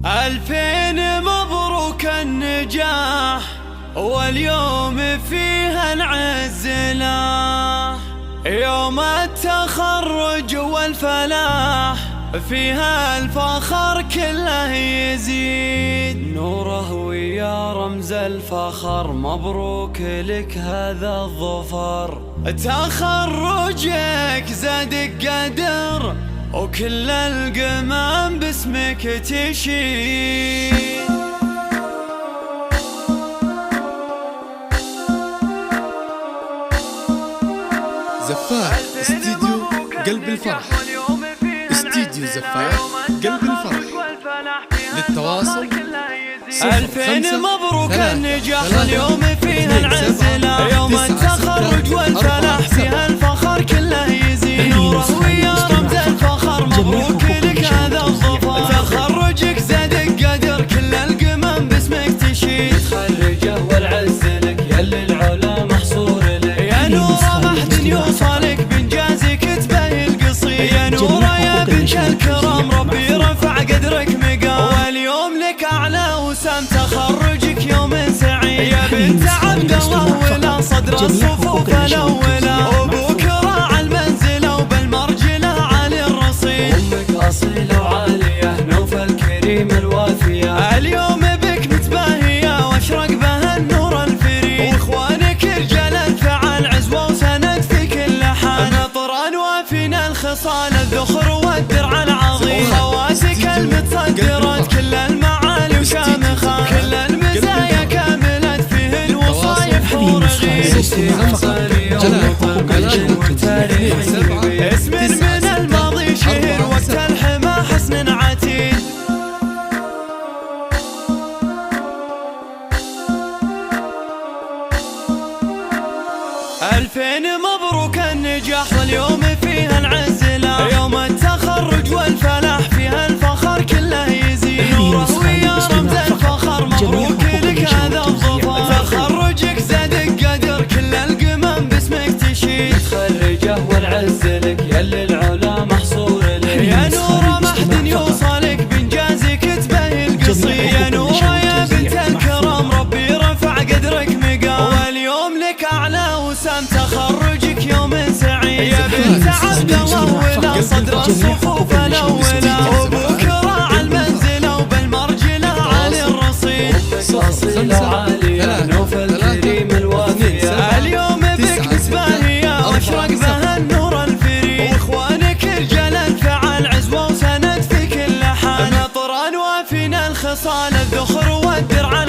ألفين مبروك النجاح، واليوم فيها نعز له، يوم التخرج والفلاح، فيها الفخر كله يزيد نوره ويا رمز الفخر. مبروك لك هذا الظفر، تخرجك زادك قدر، وكل القمم باسمك تشيد. زفاف استديو قلب الفرح، استديو زفاف قلب الفرح. للتواصل 2000 مبروك النجاح، اليوم فيها العز له، يوم التخرج والفلاح، فيها الفخر كله يزيد نوره ويا رمز الفخر. مبروك لك هذا الظفر، تخرجك زادك قدر، كل القمم باسمك تشيد. تخرجه والعز لك يلي العلا محصور لك، يا نوره محد يوصلك بانجازك تبهي القصيد. يا نوره يا بنت الكرام ربي رفع قدرك مقام، واليوم لك اعلى وسام تخرجك يوم سعيد. يا بنت عبد الله ولا صدر الصفوف الاولى، وابوك راعى المنزله وبالمرجله عالي الرصيد. امك اصيله وعاليه نوف الكريم الوافيه، اليوم بك متباهيه واشرق بها النور الفريد. واخوانك رجال الفعل عزوه وسند في كل حال، نطران وافينا الخصال الذخر والدرع العظيم. خواسك المتصدرات كل المعالي وشامخه، كل المزايا كاملت فيه الوصايف حور غير. اسم من الماضي شهر وقت الحما حسن عتيد. 2000 مبروك النجاح، واليوم فيها العز له، يوم التخرج والفلاح، فيها الفخر كله يزيد نوره ويا رمز الفخر. مبروك لك هذا الظفر، تخرجك زادك قدر، كل القمم باسمك تشيد. تخرجه والعز لك يلي العلا محصور لك، يا نوره محد يوصلك بانجازك تبهي القصيد. يا نوره يا بنت الكرام ربي رفع قدرك مقام، واليوم لك اعلى وسام تخرجك يوم سعيد. يا بنت عبد الله ولا صدر الصفوف الاولى، وابوك راعى المنزله وبالمرجله عالي الرصيد. امك اصيله وعاليه نوف الكريم الوافيه، اليوم بك متباهيه واشرق بها النور الفريد. واخوانك رجال الفعل عزوه وسند في كل حال، نطران وافينا الخصال الذخر والدرع